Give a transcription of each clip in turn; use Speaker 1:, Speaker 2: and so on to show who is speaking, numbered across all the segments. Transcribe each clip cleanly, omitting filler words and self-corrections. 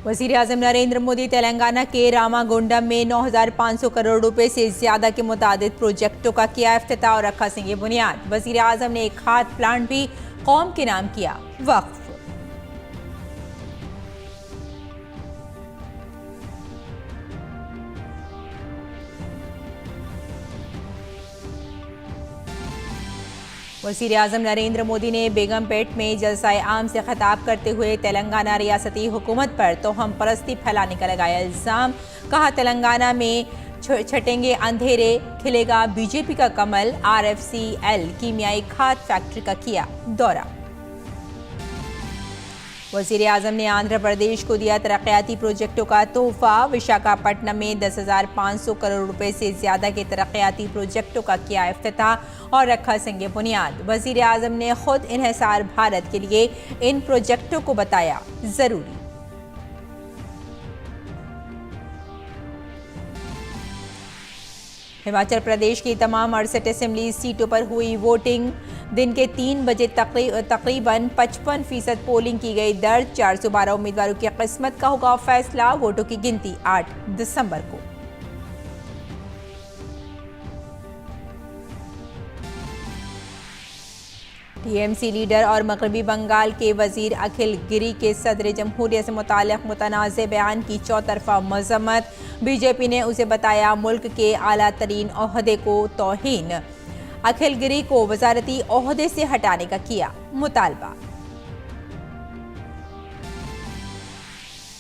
Speaker 1: वज़ीर-ए-आज़म नरेंद्र मोदी तेलंगाना के रामागुंडम में 9,500 करोड़ रुपए से ज्यादा के मुतादिद प्रोजेक्टों का किया इफ्तिताह और रखा सिंगे बुनियाद। वज़ीर-ए-आज़म ने एक खाद प्लांट भी कौम के नाम किया वक्फ। वज़ीर-ए-आज़म नरेंद्र मोदी ने बेगमपेट में जलसाए आम से खिताब करते हुए तेलंगाना रियासती हुकूमत पर तोहम परस्ती फैलाने का लगाया इल्ज़ाम। कहा, तेलंगाना में छटेंगे अंधेरे, खिलेगा बीजेपी का कमल। RFCL कीमियाई खाद फैक्ट्री का किया दौरा। वज़ीर-ए-आज़म ने आंध्र प्रदेश को दिया तरक्याती प्रोजेक्टों का तोहफा। विशाखापट्टनम में 10,500 करोड़ रुपए से ज्यादा के तरक्याती प्रोजेक्टों का किया इफ्तिताह और रखा संगे बुनियाद। वज़ीर-ए-आज़म ने खुद इन्हिसार भारत के लिए इन प्रोजेक्टों को बताया जरूरी। हिमाचल प्रदेश की तमाम 68 असेंबली सीटों पर हुई वोटिंग। दिन के 3 बजे तकरीबन 55% पोलिंग की गई दर्ज। 412 उम्मीदवारों की किस्मत का होगा फैसला। वोटों की गिनती 8 दिसंबर को। टीएमसी लीडर और मगरबी बंगाल के वजीर अखिल गिरी के सदर जमहूरियत से मुताल्लिक़ मुतनाज़ बयान की चौतरफा मज़म्मत। बीजेपी ने उसे बताया मुल्क के आला तरीन ओहदे को तौहीन। अखिल गिरी को वजारती ओहदे से हटाने का किया मुतालबा।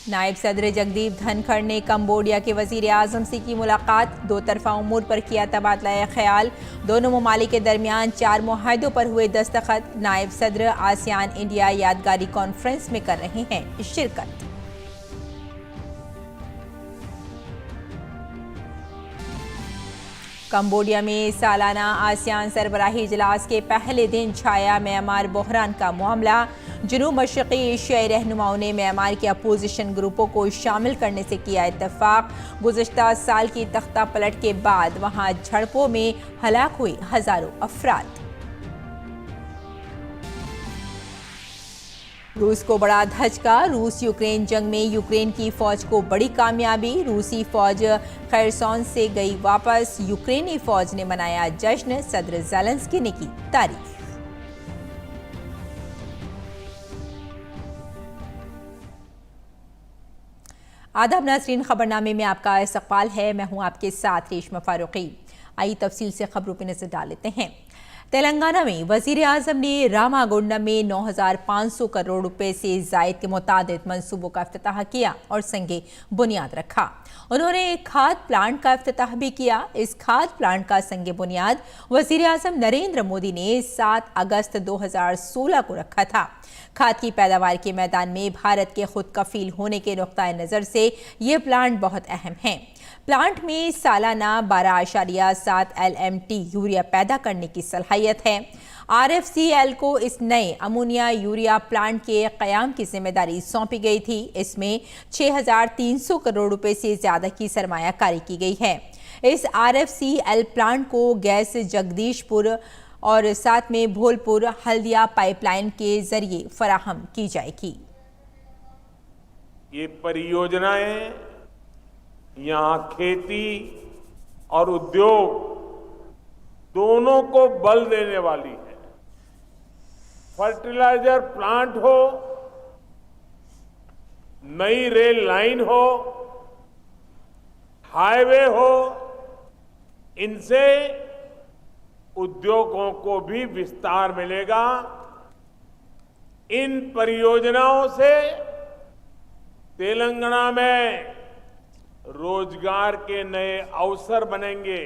Speaker 1: नायब सदर जगदीप धनखड़ ने कंबोडिया के वज़ीर-ए-आज़म से की मुलाकात। दो तरफा उमूर पर किया तबादला ख्याल। दोनों ममालिक के दरमियान 4 मुआहदों पर हुए दस्तखत। नायब सदर आसियान इंडिया यादगारी कॉन्फ्रेंस में कर रहे हैं शिरकत। कंबोडिया में सालाना आसियान सरबराही इजलास के पहले दिन छाया म्यांमार बहरान का मामला। जनूब मशरक़ी एशियाई रहनुमाओं ने म्यांमार के अपोजिशन ग्रुपों को शामिल करने से किया इत्तफाक। गुज़श्ता साल की तख्ता पलट के बाद वहां झड़पों में हलाक हुए हजारों अफराद। रूस को बड़ा धचका। रूस यूक्रेन जंग में यूक्रेन की फौज को बड़ी कामयाबी। रूसी फौज खैरसोन से गई वापस। यूक्रेनी फौज ने मनाया जश्न। सदर ज़ेलेंस्की ने की तारीफ। आदाब नाज़रीन, खबरनामे में आपका इस्तक़बाल है। मैं हूं आपके साथ रेशमा फारूकी। आइए तफसील से खबरों पर नजर डाल लेते हैं। तेलंगाना में वज़ीर-ए-आज़म ने रामागुंडम में 9,500 करोड़ रुपए से ज़ायद के मुतादिद मंसूबों का इफ्तिताह किया और संगे बुनियाद रखा। उन्होंने एक खाद प्लांट का इफ्तिताह भी किया। इस खाद प्लांट का संगे बुनियाद वज़ीर-ए-आज़म नरेंद्र मोदी ने 7 अगस्त 2016 को रखा था। खाद की पैदावार के मैदान में भारत के खुद कफील होने के नुक्ताए नज़र से ये प्लांट बहुत अहम है। प्लांट में सालाना 12.7 LMT यूरिया पैदा करने की सलाहियत है। RFCL को इस नए अमोनिया यूरिया प्लांट के क़याम की जिम्मेदारी सौंपी गई थी। इसमें 6,300 करोड़ रुपए से ज़्यादा की सरमायाकारी की गई है। इस RFCL प्लांट को गैस जगदीशपुर और साथ में भोलपुर हल्दिया पाइपलाइन के जरिए फराहम की जाएगी।
Speaker 2: ये परियोजनाएं यहाँ खेती और उद्योग दोनों को बल देने वाली है। फर्टिलाइजर प्लांट हो, नई रेल लाइन हो, हाईवे हो, इनसे उद्योगों को भी विस्तार मिलेगा। इन परियोजनाओं से तेलंगाना में रोजगार के नए अवसर बनेंगे।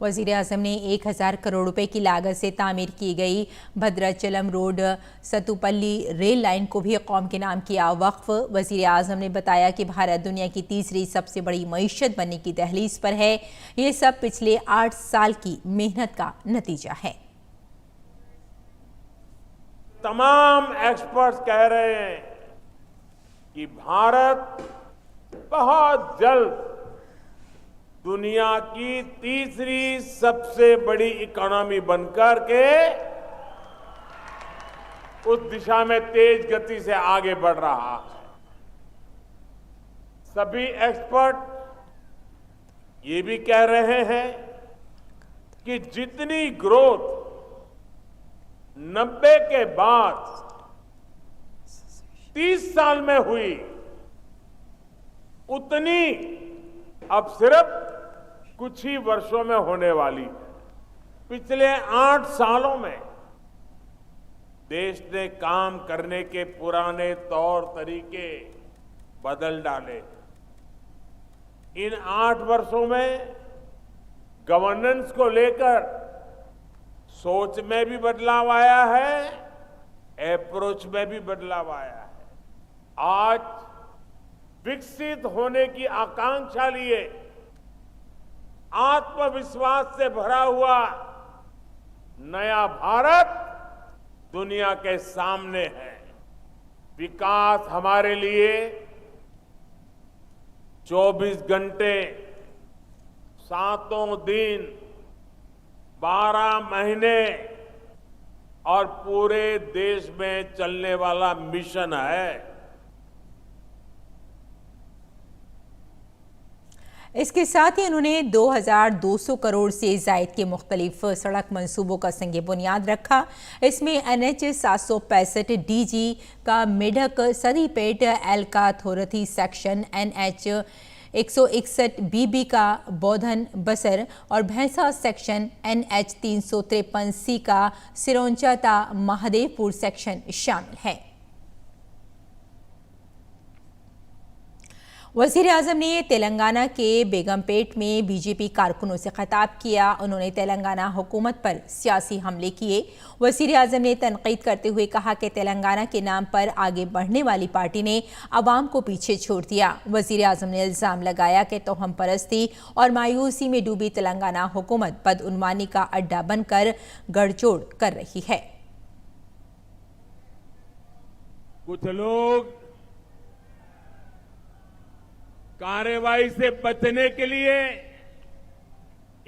Speaker 1: वज़ीर-ए-आज़म ने 1,000 करोड़ रुपए की लागत से तामीर की गई भद्राचलम रोड सतुपल्ली रेल लाइन को भी कौम के नाम किया वक्फ। वज़ीर-ए-आज़म ने बताया कि भारत दुनिया की तीसरी सबसे बड़ी मईशत बनने की दहलीज पर है। ये सब पिछले 8 साल की मेहनत का नतीजा है।
Speaker 2: तमाम एक्सपर्ट्स कह रहे हैं कि भारत बहुत जल्द दुनिया की तीसरी सबसे बड़ी इकोनॉमी बनकर के उस दिशा में तेज गति से आगे बढ़ रहा है। सभी एक्सपर्ट ये भी कह रहे हैं कि जितनी ग्रोथ 90 के बाद 30 साल में हुई, उतनी अब सिर्फ कुछ ही वर्षों में होने वाली है। पिछले 8 सालों में देश ने काम करने के पुराने तौर तरीके बदल डाले। इन 8 वर्षों में गवर्नेंस को लेकर सोच में भी बदलाव आया है, अप्रोच में भी बदलाव आया है। आज विकसित होने की आकांक्षा लिए आत्मविश्वास से भरा हुआ नया भारत दुनिया के सामने है। विकास हमारे लिए 24 घंटे, 7 दिन, 12 महीने और पूरे देश में चलने वाला मिशन है।
Speaker 1: इसके साथ ही उन्होंने 2200 करोड़ से जायद के मुख्तलिफ सड़क मंसूबों का संग बुनियाद रखा। इसमें NH 765 DG का मेढक सदीपेट एलका थोरथी सेक्शन, NH 161 BB का बौधन बसर और भैंसा सेक्शन, NH 353 C का सिरोंचा ता महादेवपुर सेक्शन शामिल है। वज़ीर-ए-आज़म ने तेलंगाना के बेगमपेट में बीजेपी कारकुनों से खिताब किया। उन्होंने तेलंगाना हुकूमत पर सियासी हमले किए। वज़ीर-ए-आज़म ने तनकीद करते हुए कहा कि तेलंगाना के नाम पर आगे बढ़ने वाली पार्टी ने अवाम को पीछे छोड़ दिया। वज़ीर-ए-आज़म ने इल्ज़ाम लगाया कि तोहम परस्ती और मायूसी में डूबी तेलंगाना हुकूमत बदउनवानी का अड्डा बनकर गठजोड़ कर रही है।
Speaker 2: कुछ लोग कार्रवाई से बचने के लिए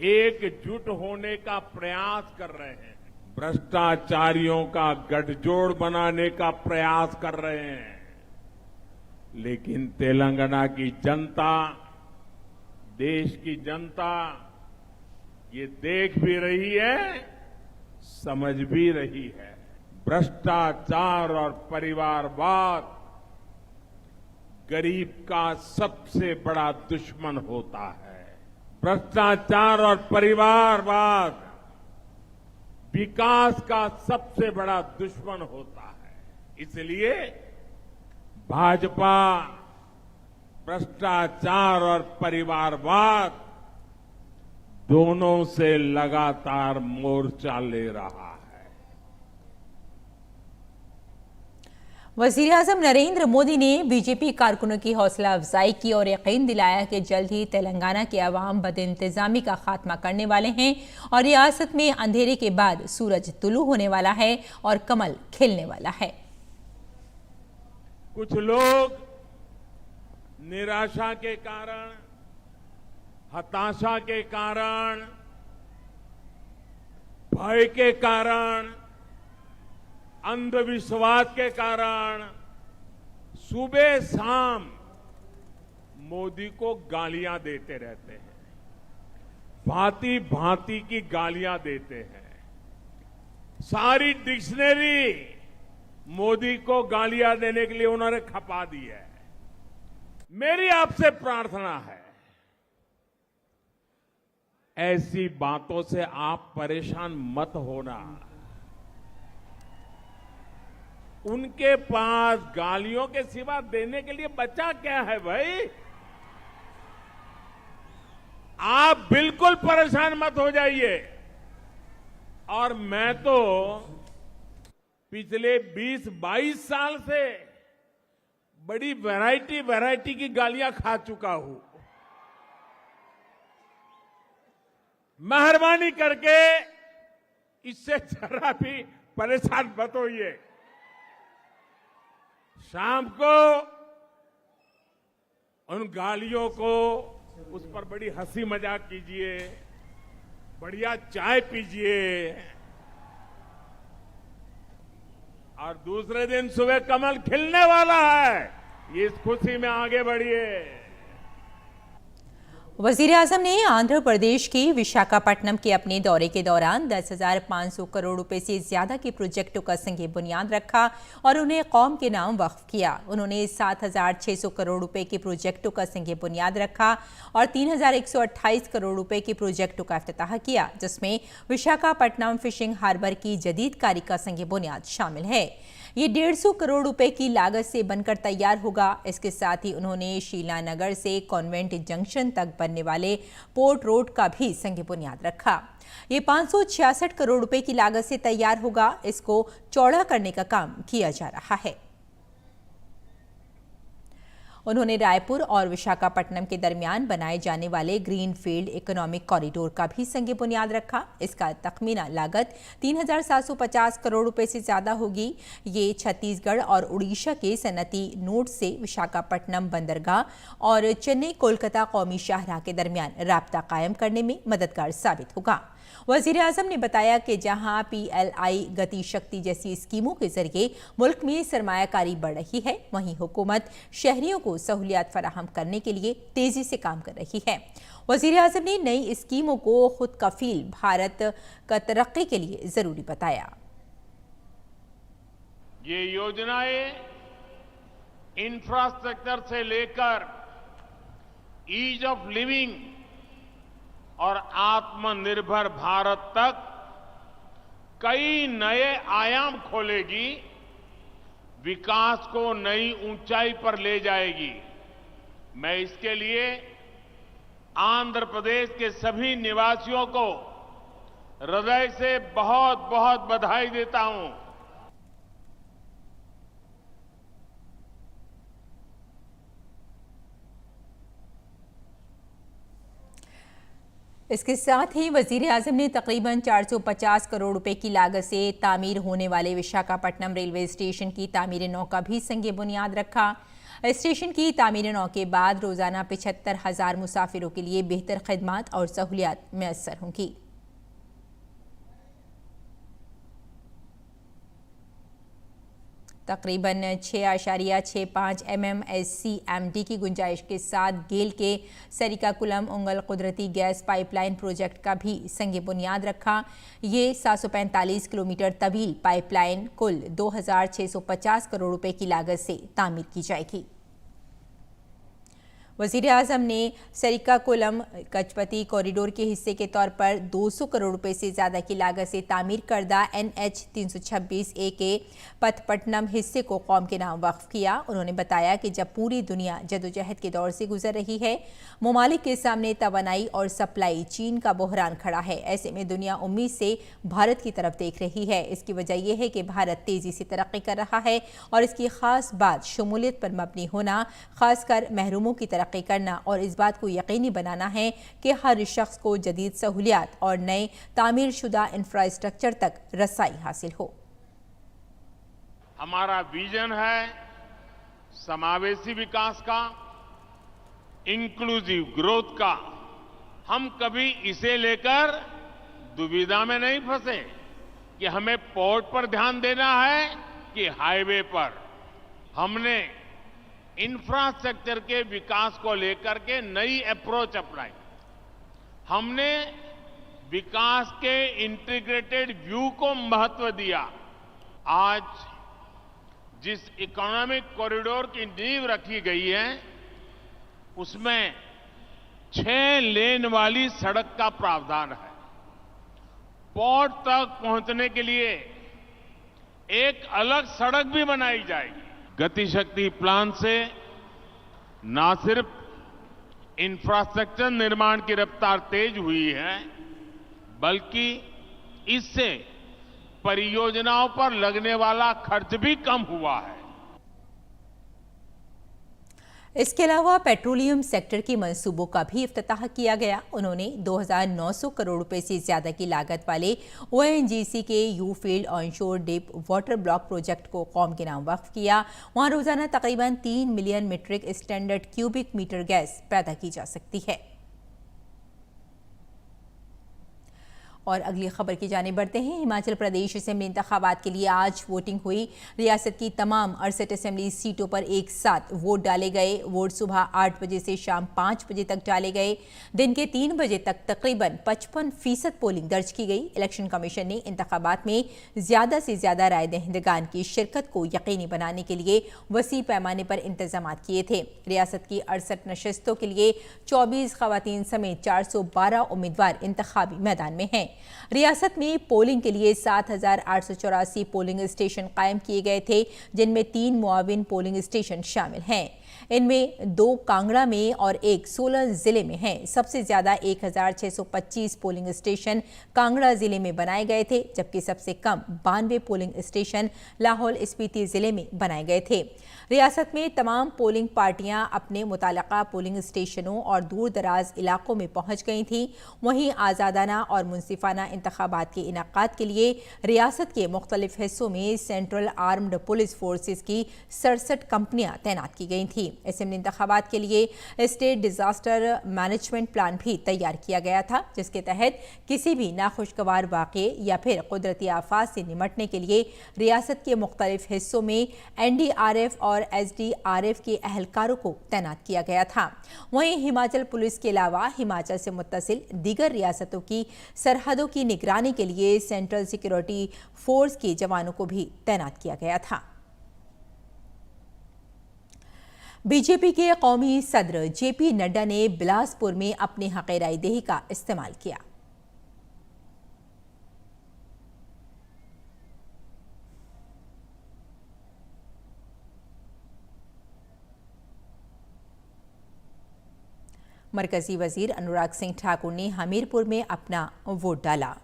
Speaker 2: एकजुट होने का प्रयास कर रहे हैं, भ्रष्टाचारियों का गठजोड़ बनाने का प्रयास कर रहे हैं। लेकिन तेलंगाना की जनता, देश की जनता ये देख भी रही है, समझ भी रही है। भ्रष्टाचार और परिवारवाद गरीब का सबसे बड़ा दुश्मन होता है। भ्रष्टाचार और परिवारवाद विकास का सबसे बड़ा दुश्मन होता है। इसलिए भाजपा भ्रष्टाचार और परिवारवाद दोनों से लगातार मोर्चा ले रहा है।
Speaker 1: वज़ीर-ए-आज़म नरेंद्र मोदी ने बीजेपी कारकुनों की हौसला अफजाई की और यकीन दिलाया कि जल्द ही तेलंगाना के अवाम बदइंतजामी का खात्मा करने वाले हैं और रियासत में अंधेरे के बाद सूरज तुलू होने वाला है और कमल खिलने वाला है।
Speaker 2: कुछ लोग निराशा के कारण, हताशा के कारण, भय के कारण, अंधविश्वास के कारण सुबह शाम मोदी को गालियां देते रहते हैं, भांति भांति की गालियां देते हैं। सारी डिक्शनरी मोदी को गालियां देने के लिए उन्होंने खपा दी है। मेरी आपसे प्रार्थना है, ऐसी बातों से आप परेशान मत होना। उनके पास गालियों के सिवा देने के लिए बचा क्या है भाई? आप बिल्कुल परेशान मत हो जाइए। और मैं तो पिछले 20-22 साल से बड़ी वैरायटी की गालियां खा चुका हूं। मेहरबानी करके इससे जरा भी परेशान मत होइए। शाम को उन गालियों को, उस पर बड़ी हंसी मजाक कीजिए, बढ़िया चाय पीजिए और दूसरे दिन सुबह कमल खिलने वाला है। इस खुशी में आगे बढ़िए।
Speaker 1: वजीर आजम ने आंध्र प्रदेश के विशाखापट्टनम के अपने दौरे के दौरान 10,500 करोड़ रुपए से ज्यादा के प्रोजेक्टों का संग बुनियाद रखा और उन्हें कौम के नाम वक्फ किया। उन्होंने 7,600 करोड़ रुपए के प्रोजेक्टों का संग बुनियाद रखा और 3,128 करोड़ रुपए के प्रोजेक्टों का इफ्तिताह किया, जिसमें विशाखापट्टनम फिशिंग हार्बर की जदीदकारी का संग बुनियाद शामिल है। ये 150 करोड़ रुपए की लागत से बनकर तैयार होगा। इसके साथ ही उन्होंने शीलानगर से कॉन्वेंट जंक्शन तक बनने वाले पोर्ट रोड का भी संग बुनियाद रखा। ये 566 करोड़ रुपए की लागत से तैयार होगा। इसको चौड़ा करने का काम किया जा रहा है। उन्होंने रायपुर और विशाखापट्टनम के दरमियान बनाए जाने वाले ग्रीनफील्ड इकोनॉमिक कॉरिडोर का भी संग बुनियाद रखा। इसका तखमीना लागत 3,750 करोड़ रुपए से ज्यादा होगी। ये छत्तीसगढ़ और उड़ीसा के सनती नोड से विशाखापट्टनम बंदरगाह और चेन्नई कोलकाता कौमी शाहराह के दरमियान राब्ता कायम करने में मददगार साबित होगा। वजीर आजम ने बताया कि जहां PLI गति शक्ति जैसी स्कीमों के जरिए मुल्क में सरमायाकारी बढ़ रही है, वहीं हुकूमत शहरियों को सहूलियात फराहम करने के लिए तेजी से काम कर रही है। वजीर आजम ने नई स्कीमों को खुद कफील भारत का तरक्की के लिए जरूरी बताया।
Speaker 2: ये योजनाएं इंफ्रास्ट्रक्चर से लेकर ईज ऑफ लिविंग और आत्मनिर्भर भारत तक कई नए आयाम खोलेगी, विकास को नई ऊंचाई पर ले जाएगी। मैं इसके लिए आंध्र प्रदेश के सभी निवासियों को हृदय से बहुत बहुत बधाई देता हूं।
Speaker 1: इसके साथ ही वजीर आजम ने तकरीबन 450 करोड़ रुपए की लागत से तामीर होने वाले विशाखापट्टनम रेलवे स्टेशन की तामीर नौ का भी संग बुनियाद रखा। स्टेशन की तामीर नौ के बाद रोजाना 75,000 मुसाफिरों के लिए बेहतर खदमात और सहूलियात मैसर होंगी। तकरीबन 6.65 MMSCMD की गुंजाइश के साथ गेल के सरिकाकुलम उंगल कुदरती गैस पाइपलाइन प्रोजेक्ट का भी संग बुनियाद रखा। ये 745 किलोमीटर तवील पाइपलाइन कुल 2,650 करोड़ रुपए की लागत से तामीर की जाएगी। वजीर आजम ने सरिकाकुलम कचपति कॉरिडोर के हिस्से के तौर पर 200 करोड़ रुपए से ज्यादा की लागत से तामीर करदा NH 326A के पथपट्टनम हिस्से को कौम के नाम वक्फ किया। उन्होंने बताया कि जब पूरी दुनिया जदोजहद के दौर से गुजर रही है, ममालिक के सामने तवानाई और सप्लाई चीन का बहरान खड़ा है, ऐसे में दुनिया उम्मीद से भारत की तरफ देख रही है। इसकी वजह यह है कि भारत तेजी से तरक्की कर रहा है और इसकी खास बात शमूलियत पर मबनी होना, खासकर महरूमों की तरक्की करना और इस बात को यकीनी बनाना है कि हर शख्स को जदीद सहूलियात और नए तामीर शुदा इंफ्रास्ट्रक्चर तक रसाई हासिल हो।
Speaker 2: हमारा विजन है समावेशी विकास का, इंक्लूसिव ग्रोथ का। हम कभी इसे लेकर दुविधा में नहीं फंसे कि हमें पोर्ट पर ध्यान देना है कि हाईवे पर। हमने इंफ्रास्ट्रक्चर के विकास को लेकर के नई अप्रोच अपनाई। हमने विकास के इंटीग्रेटेड व्यू को महत्व दिया। आज जिस इकोनॉमिक कॉरिडोर की नींव रखी गई है, उसमें 6 लेन वाली सड़क का प्रावधान है। पोर्ट तक पहुंचने के लिए एक अलग सड़क भी बनाई जाएगी। गति शक्ति प्लान से न सिर्फ इंफ्रास्ट्रक्चर निर्माण की रफ्तार तेज हुई है, बल्कि इससे परियोजनाओं पर लगने वाला खर्च भी कम हुआ है।
Speaker 1: इसके अलावा पेट्रोलियम सेक्टर के मंसूबों का भी इफ्तिताह किया गया। उन्होंने 2,900 करोड़ रुपए से ज्यादा की लागत वाले ONGC के you field onshore deep water block project को कौम के नाम वक्फ किया। वहां रोजाना तकरीबन 3 million metric standard cubic metre gas पैदा की जा सकती है। और अगली खबर की जाने बढ़ते हैं। हिमाचल प्रदेश असेंबली इंतखाबात के लिए आज वोटिंग हुई। रियासत की तमाम 68 असेंबली सीटों पर एक साथ वोट डाले गए। वोट सुबह 8 बजे से शाम 5 बजे तक डाले गए। दिन के 3 बजे तक तकरीबन 55% पोलिंग दर्ज की गई। इलेक्शन कमीशन ने इंतखाबात में ज्यादा से ज्यादा राय दहिंदगान की शिरकत को यकीनी बनाने के लिए वसी पैमाने पर इंतजाम किए थे। रियासत की 68 नशस्तों के लिए 24 खवातीन समेत 412 उम्मीदवार इंतखाबी मैदान में हैं। रियासत में पोलिंग के लिए 7,884 पोलिंग स्टेशन कायम किए गए थे, जिनमें 3 मुआविन पोलिंग स्टेशन शामिल हैं। इनमें 2 कांगड़ा में और एक 16 जिले में हैं। सबसे ज्यादा 1,625 पोलिंग स्टेशन कांगड़ा जिले में बनाए गए थे, जबकि सबसे कम 92 पोलिंग स्टेशन लाहौल स्पीति जिले में बनाए गए थे। रियासत में तमाम पोलिंग पार्टियां अपने मुताल्लिका पोलिंग स्टेशनों और दूर दराज इलाकों में पहुंच गई थीं। वहीं आज़ादाना और मुनसिफाना इंतखाबात के इनेकाद के लिए रियासत के मुख्तलिफ हिस्सों में सेंट्रल आर्म्ड पुलिस फोर्सेस की 67 कंपनियां तैनात की गई थीं। असेंबली इंतखाबात के लिए स्टेट डिजास्टर मैनेजमेंट प्लान भी तैयार किया गया था, जिसके तहत किसी भी नाखुशगवार वाक़े या फिर कुदरती आफात से निमटने के लिए रियासत के मुख्तलिफ हिस्सों में NDRF और SDRF के अहलकारों को तैनात किया गया था। वहीं हिमाचल पुलिस के अलावा हिमाचल से मुत्तसिल दीगर रियासतों की सरहदों की निगरानी के लिए सेंट्रल सिक्योरिटी फोर्स के जवानों को भी तैनात किया गया था। बीजेपी के कौमी सदर JP नड्डा ने बिलासपुर में अपने हक़ राय दही का इस्तेमाल किया। मरकजी वजीर अनुराग सिंह ठाकुर ने हमीरपुर में अपना वोट डाला।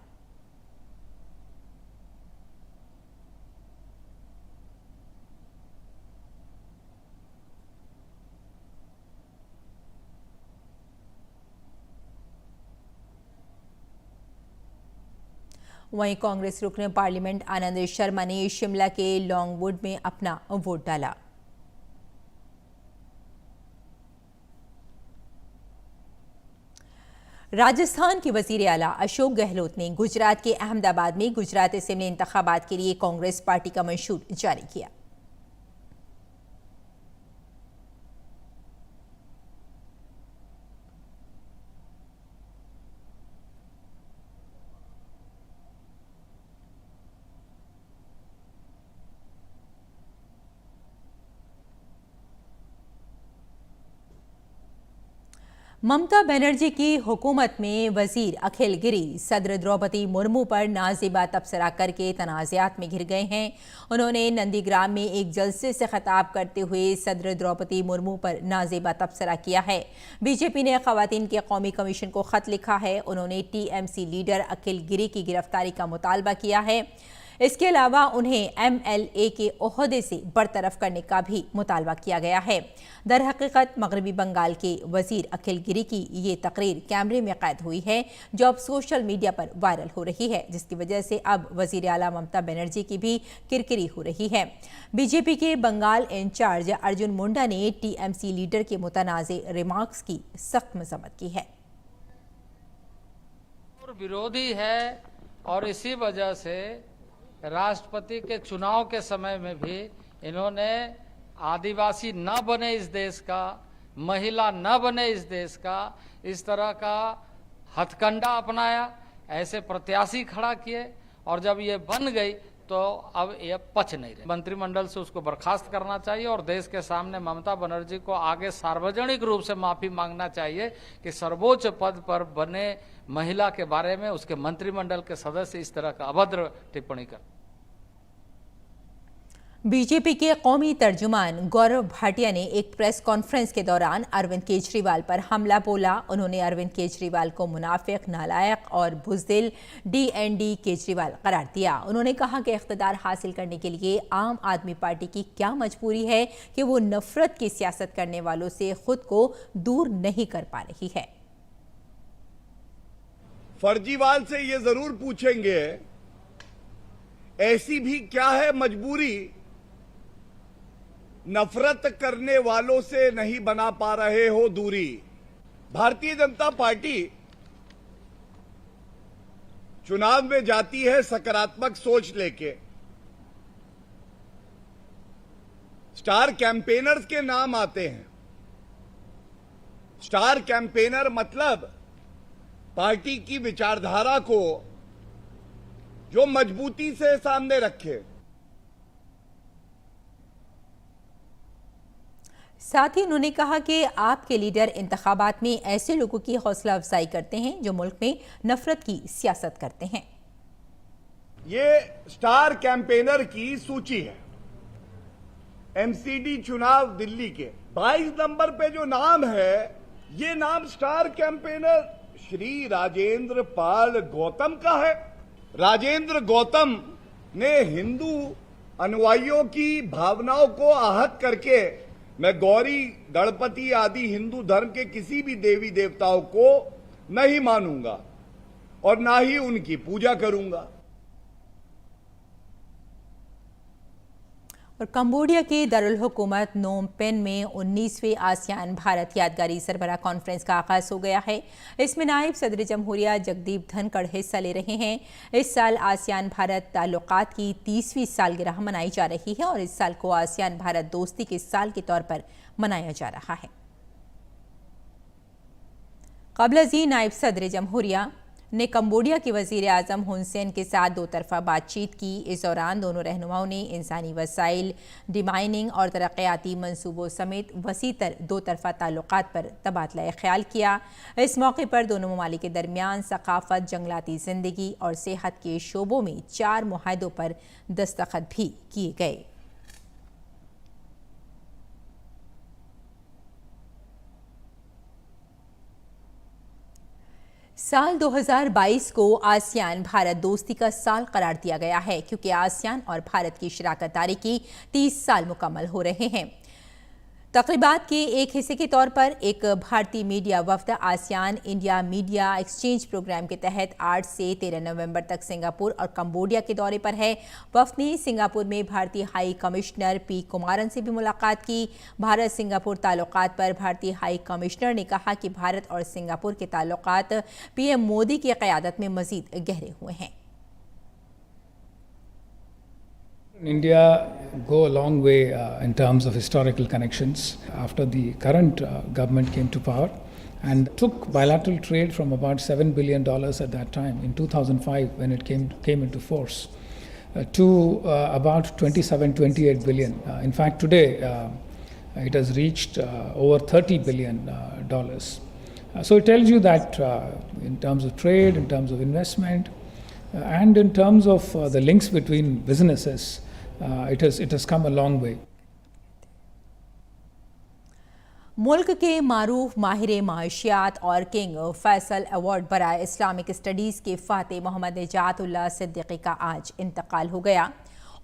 Speaker 1: वहीं कांग्रेस रुकन पार्लियामेंट आनंद शर्मा ने शिमला के लॉन्गवुड में अपना वोट डाला। राजस्थान के वजीर आला अशोक गहलोत ने गुजरात के अहमदाबाद में गुजरात असेंबली इंतखाबात के लिए कांग्रेस पार्टी का मंशूर जारी किया। ममता बनर्जी की हुकूमत में वजीर अखिल गिरी सदर द्रौपदी मुर्मू पर नाज़ेबा तबसरा करके तनाज़ात में घिर गए हैं। उन्होंने नंदीग्राम में एक जलसे से खिताब करते हुए सदर द्रौपदी मुर्मू पर नाज़ेबा तबसरा किया है। बीजेपी ने खवातीन के कौमी कमीशन को खत लिखा है। उन्होंने TMC लीडर अखिल गिरी की गिरफ्तारी का मुतालबा किया है। इसके अलावा उन्हें MLA के ओहदे से बरतरफ करने का भी मुतालबा किया गया है। दरहकीकत मगरबी बंगाल के वजीर अखिल गिरी की ये तकरीर कैमरे में कैद हुई है, जो अब सोशल मीडिया पर वायरल हो रही है, जिसकी वजह से अब वजीर आला ममता बनर्जी की भी किरकिरी हो रही है। बीजेपी के बंगाल इंचार्ज अर्जुन मुंडा ने TMC लीडर के मुतनाज़े रिमार्क्स की सख्त मजम्मत की है।
Speaker 3: विरोधी है और इसी वजह से राष्ट्रपति के चुनाव के समय में भी इन्होंने आदिवासी न बने इस देश का, महिला न बने इस देश का, इस तरह का हथकंडा अपनाया, ऐसे प्रत्याशी खड़ा किए और जब ये बन गई तो अब ये पच नहीं रहे। मंत्रिमंडल से उसको बर्खास्त करना चाहिए और देश के सामने ममता बनर्जी को आगे सार्वजनिक रूप से माफी मांगना चाहिए कि सर्वोच्च पद पर बने महिला के बारे में उसके मंत्रिमंडल के सदस्य इस तरह का अभद्र टिप्पणी कर।
Speaker 1: बीजेपी के कौमी तर्जुमान गौरव भाटिया ने एक प्रेस कॉन्फ्रेंस के दौरान अरविंद केजरीवाल पर हमला बोला। उन्होंने अरविंद केजरीवाल को मुनाफिक, नालायक और बुज़दिल DND केजरीवाल करार दिया। उन्होंने कहा कि इख्तिदार हासिल करने के लिए आम आदमी पार्टी की क्या मजबूरी है कि वो नफरत की सियासत करने वालों से खुद को दूर नहीं कर पा रही है।
Speaker 4: फर्जीवाल से ये जरूर पूछेंगे, ऐसी भी क्या है मजबूरी, नफरत करने वालों से नहीं बना पा रहे हो दूरी। भारतीय जनता पार्टी चुनाव में जाती है सकारात्मक सोच लेके। स्टार कैंपेनर्स के नाम आते हैं। स्टार कैंपेनर मतलब पार्टी की विचारधारा को जो मजबूती से सामने रखे।
Speaker 1: साथ ही उन्होंने कहा कि आपके लीडर इंतखाबात में ऐसे लोगों की हौसला अफजाई करते हैं जो मुल्क में नफरत की सियासत करते हैं।
Speaker 4: ये स्टार कैंपेनर की सूची है एमसीडी चुनाव दिल्ली के। 22 नंबर पे जो नाम है, ये नाम स्टार कैंपेनर श्री राजेंद्र पाल गौतम का है। राजेंद्र गौतम ने हिंदू अनुयायियों की भावनाओं को आहत करके, मैं गौरी गणपति आदि हिंदू धर्म के किसी भी देवी देवताओं को नहीं मानूंगा और ना ही उनकी पूजा करूंगा।
Speaker 1: और कंबोडिया के दारुल हुकूमत नोम पेन में 19वें आसियान भारत यादगारी सरबराह कॉन्फ्रेंस का आगाज हो गया है। इसमें नायब सदर जमहूरिया जगदीप धनखड़ हिस्सा ले रहे हैं। इस साल आसियान भारत ताल्लुकात की 30वीं सालगिरह मनाई जा रही है और इस साल को आसियान भारत दोस्ती के साल के तौर पर मनाया जा रहा है। कबल अज़ीं नायब सदर जमहूरिया ने कंबोडिया के वज़ीर आज़म हुन सेन के साथ दो तरफ़ा बातचीत की। इस दौरान दोनों रहनुमाओं ने इंसानी वसाइल, डिमाइनिंग और तरक्याती मंसूबों समेत वसीतर दो तरफ़ा ताल्लुकात पर तबादला ख्याल किया। इस मौके पर दोनों ममालिक के दरमियान सकाफत, जंगलाती ज़िंदगी और सेहत के शोबों में 4 मुआहदों पर दस्तखत भी किए गए। साल 2022 को आसियान भारत दोस्ती का साल करार दिया गया है क्योंकि आसियान और भारत की शराकत दारी की 30 साल मुकम्मल हो रहे हैं। तकरीबात के एक हिस्से के तौर पर एक भारतीय मीडिया वफ्द ASEAN India media exchange program के तहत 8 से 13 नवंबर तक सिंगापुर और कंबोडिया के दौरे पर है। वफ्द ने सिंगापुर में भारतीय हाई कमिश्नर पी कुमारन से भी मुलाकात की। भारत सिंगापुर ताल्लुकात पर भारतीय हाई कमिश्नर ने कहा कि भारत और सिंगापुर के ताल्लुकात पीएम मोदी की क़यादत में मज़ीद गहरे हुए हैं।
Speaker 5: India go a long way in terms of historical connections after the current government came to power and took bilateral trade from about $7 billion at that time in 2005 when it came into force to about 27-28 billion. In fact, today it has reached over $30 billion. So it tells you that in terms of trade, in terms of investment, and in terms of the links between businesses, it has come a long way.
Speaker 1: मुल्क के मारूफ माहिर माशियात और King Faisal award बराए Islamic studies के फाते मोहम्मद निजातुल्लाह सिद्दीकी का आज इंतकाल हो गया।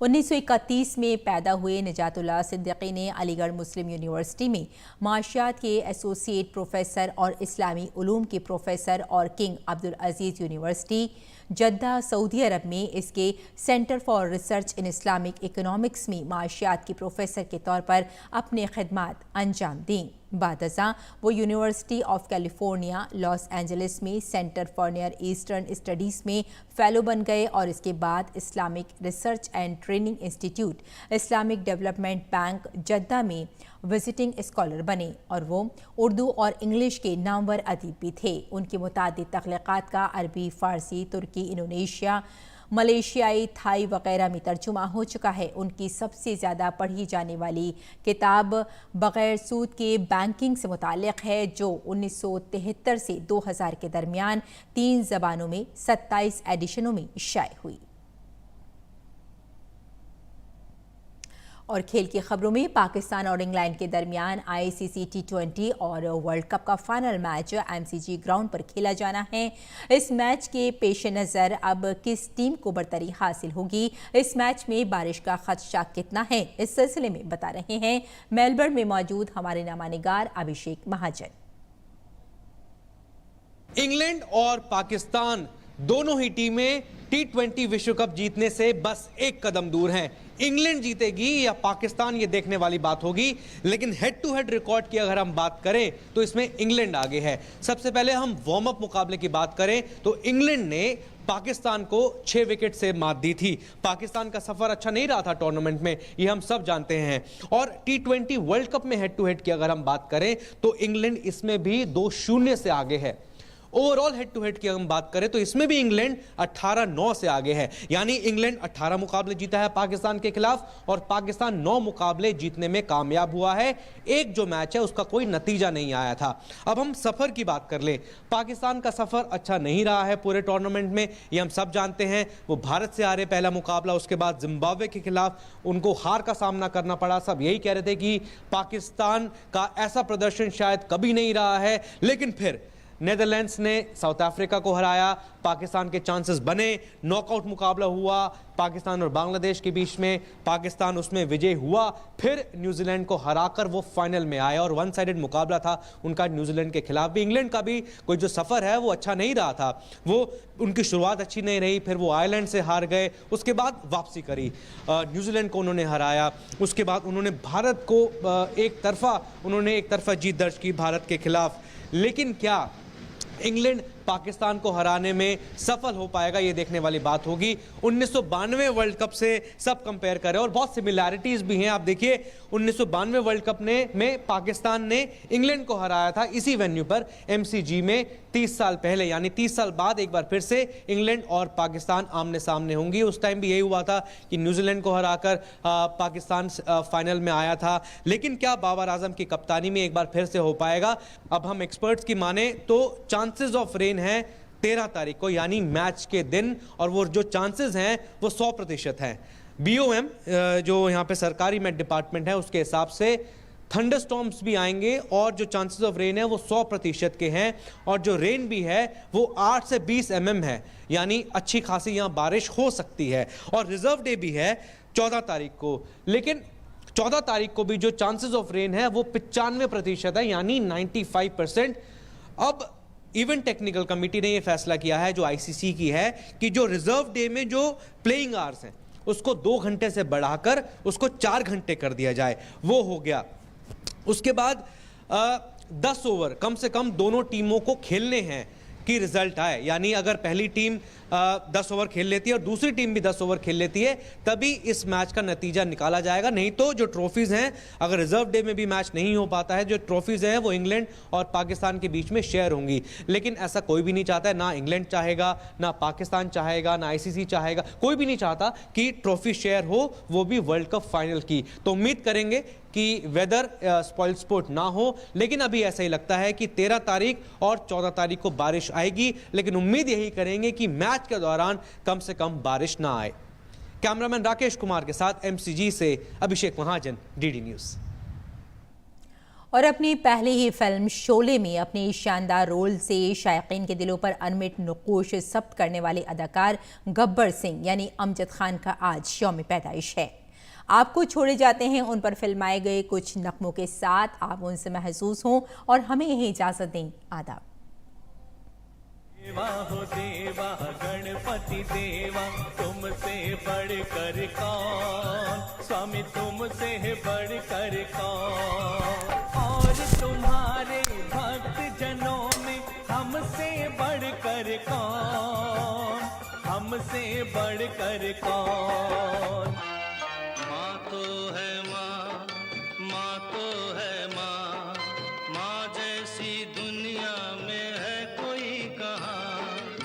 Speaker 1: 1931 में पैदा हुए निजातुल्लाह सिद्दीकी ने अलीगढ़ मुस्लिम यूनिवर्सिटी में माशियात के एसोसिएट प्रोफेसर और इस्लामी उलूम के प्रोफेसर और किंग अब्दुल अजीज़ यूनिवर्सिटी जद्दा सऊदी अरब में इसके centre for research in Islamic economics में माशियात के प्रोफेसर के तौर पर अपने खिदमात अंजाम दी। बादज़ा वो university of California Los Angeles में center for Near Eastern studies में फ़ेलो बन गए और इसके बाद Islamic research and training institute Islamic development bank Jeddah में विजिटिंग स्कॉलर बने और वो उर्दू और इंग्लिश के नामवर अदीब भी थे। उनकी मुतादिद तख्लीक़ात का अरबी, फ़ारसी, तुर्की, इंडोनेशिया, मलेशियाई, थाई वगैरह में तर्जुमा हो चुका है। उनकी सबसे ज़्यादा पढ़ी जाने वाली किताब बग़ैर सूद के बैंकिंग से मुताल्लिक़ है जो 1973 से 2000 के दरमियान 3 ज़बानों में 27 एडिशनों में शाये हुई। और खेल की खबरों में पाकिस्तान और इंग्लैंड के दरमियान ICC T20 और वर्ल्ड कप का फाइनल मैच MCG ग्राउंड पर खेला जाना है। इस मैच के पेश नज़र अब किस टीम को बरतरी हासिल होगी, इस मैच में बारिश का खदशा कितना है, इस सिलसिले में बता रहे हैं मेलबर्न में मौजूद हमारे नामानिगार अभिषेक महाजन।
Speaker 6: इंग्लैंड और पाकिस्तान दोनों ही टीमें T20 विश्व कप जीतने से बस एक कदम दूर हैं। इंग्लैंड जीतेगी या पाकिस्तान, ये देखने वाली बात होगी, लेकिन हेड टू हेड रिकॉर्ड की अगर हम बात करें तो इसमें इंग्लैंड आगे है। सबसे पहले हम वार्म अप मुकाबले की बात करें तो इंग्लैंड ने पाकिस्तान को 6 विकेट से मात दी थी। पाकिस्तान का सफर अच्छा नहीं रहा था टूर्नामेंट में, ये हम सब जानते हैं। और T20 वर्ल्ड कप में हेड टू हेड की अगर हम बात करें तो इंग्लैंड इसमें भी 2-0 से आगे है। ओवरऑल हेड टू हेड की हम बात करें तो इसमें भी इंग्लैंड 18-9 से आगे है, यानी इंग्लैंड 18 मुकाबले जीता है पाकिस्तान के खिलाफ और पाकिस्तान 9 मुकाबले जीतने में कामयाब हुआ है। एक जो मैच है उसका कोई नतीजा नहीं आया था। अब हम सफर की बात कर ले, पाकिस्तान का सफर अच्छा नहीं रहा है पूरे टूर्नामेंट में, ये हम सब जानते हैं। वो भारत से हारे पहला मुकाबला, उसके बाद जिम्बाब्वे के खिलाफ उनको हार का सामना करना पड़ा। सब यही कह रहे थे कि पाकिस्तान का ऐसा प्रदर्शन शायद कभी नहीं रहा है, लेकिन फिर नेदरलैंड्स ने साउथ अफ्रीका को हराया, पाकिस्तान के चांसेस बने, नॉकआउट मुकाबला हुआ पाकिस्तान और बांग्लादेश के बीच में, पाकिस्तान उसमें विजय हुआ, फिर न्यूजीलैंड को हराकर वो फाइनल में आया और वन साइडेड मुकाबला था उनका न्यूजीलैंड के खिलाफ भी। इंग्लैंड का भी कोई जो सफर है वो अच्छा नहीं रहा था, वो उनकी शुरुआत अच्छी नहीं रही, फिर वो आयरलैंड से हार गए, उसके बाद वापसी करी, न्यूजीलैंड को उन्होंने हराया, उसके बाद उन्होंने भारत को एक तरफा जीत दर्ज की भारत के खिलाफ। लेकिन क्या इंग्लैंड पाकिस्तान को हराने में सफल हो पाएगा, ये देखने वाली बात होगी। 1992 वर्ल्ड कप से सब कंपेयर करें और बहुत सिमिलैरिटीज भी हैं। आप देखिए 1992 वर्ल्ड कप में पाकिस्तान ने इंग्लैंड को हराया था इसी वेन्यू पर MCG में 30 साल पहले, यानी 30 साल बाद एक बार फिर से इंग्लैंड और पाकिस्तान आमने सामने होंगी। उस टाइम भी यही हुआ था कि न्यूजीलैंड को हराकर पाकिस्तान फाइनल में आया था। लेकिन क्या बाबर आजम की कप्तानी में एक बार फिर से हो पाएगा? अब हम एक्सपर्ट्स की माने तो चांसेस ऑफ रेन है 13 तारीख को, यानी मैच के दिन, और वो जो चांसेस हैं वो 100% हैं। BOM जो यहाँ पे सरकारी मेट डिपार्टमेंट है उसके हिसाब से थंडरस्टॉर्म्स भी आएंगे और जो चांसेस ऑफ रेन है वो 100% के हैं, और जो रेन भी है वो 8 से 20 mm है, यानी अच्छी खासी यहाँ बारिश हो सकती है। और रिजर्व डे भी है 14 तारीख को, लेकिन 14 तारीख को भी जो चांसेस ऑफ रेन है वो 95% है, यानी 95%। अब इवेंट टेक्निकल कमेटी ने यह फैसला किया है, जो ICC की है, कि जो रिजर्व डे में जो प्लेइंग आवर्स हैं उसको 2 घंटे से बढ़ाकर उसको 4 घंटे कर दिया जाए, वो हो गया। उसके बाद 10 ओवर कम से कम दोनों टीमों को खेलने हैं कि रिजल्ट आए, यानी अगर पहली टीम 10 ओवर खेल लेती है और दूसरी टीम भी 10 ओवर खेल लेती है तभी इस मैच का नतीजा निकाला जाएगा। नहीं तो जो ट्रॉफीज हैं, अगर रिजर्व डे में भी मैच नहीं हो पाता है, जो ट्रॉफीज हैं वो इंग्लैंड और पाकिस्तान के बीच में शेयर होंगी। लेकिन ऐसा कोई भी नहीं चाहता है, ना इंग्लैंड चाहेगा, ना पाकिस्तान चाहेगा, ना ICC चाहेगा, कोई भी नहीं चाहता कि ट्रॉफी शेयर हो, वो भी वर्ल्ड कप फाइनल की। तो उम्मीद करेंगे कि वेदर स्पॉइल स्पोर्ट ना हो, लेकिन अभी ऐसा ही लगता है कि 13 तारीख और 14 तारीख को बारिश आएगी, लेकिन उम्मीद यही करेंगे कि मैच के दौरान कम से कम बारिश ना आए। कैमरामैन राकेश कुमार के साथ MCG से अभिषेक महाजन, DD न्यूज़।
Speaker 1: और अपनी पहली ही फिल्म शोले में अपने शानदार रोल से शायकीन के दिलों पर अनमिट नक़ूश सब्त करने वाले अदाकार गब्बर सिंह यानी अमजद खान का आज यौम पैदाइश है। आपको छोड़े जाते हैं उन पर फिल्माए गए कुछ नगमों के साथ, आप उनसे महसूस हों और हमें यही इजाज़त दें। आदाब।
Speaker 7: देवा हो देवा गणपति देवा, तुमसे बढ़कर कौन, स्वामी तुमसे बढ़कर कौन, और तुम्हारे भक्त जनों में हमसे बढ़कर कौन, हमसे बढ़कर कौन। माँ तो है माँ, माँ तो है माँ, माँ जैसी दुनिया में है कोई कहाँ,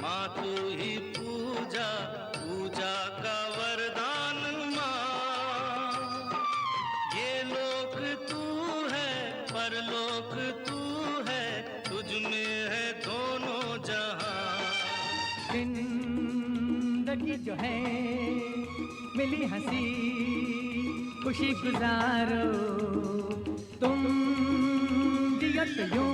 Speaker 7: माँ तू ही पूजा, पूजा का वरदान माँ। ये लोक तू है, परलोक तू है, तुझ में है दोनों जहाँ।
Speaker 8: जिंदगी जो है मिली हंसी खुशी गुजारो, तुम जियो तो यूं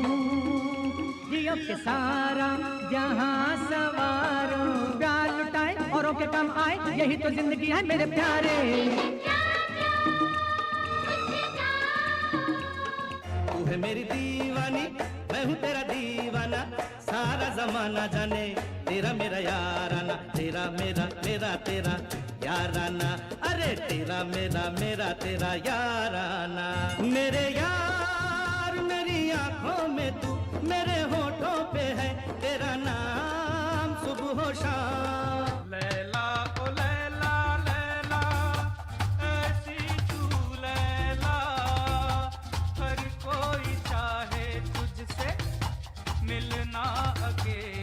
Speaker 8: जियो के सारा जहां सवारो, प्यार लुटाए औरों के काम आए, यही तो जिंदगी है मेरे प्यारे।
Speaker 7: तू है मेरी दीवानी, मैं हूँ तेरा दीवाना, सारा जमाना जाने तेरा मेरा याराना, तेरा मेरा मेरा तेरा याराना, अरे तेरा मेरा मेरा तेरा याराना। मेरे यार मेरी आंखों में तू, मेरे होठों पे है तेरा नाम, सुबह शाम
Speaker 8: मिलना अकेला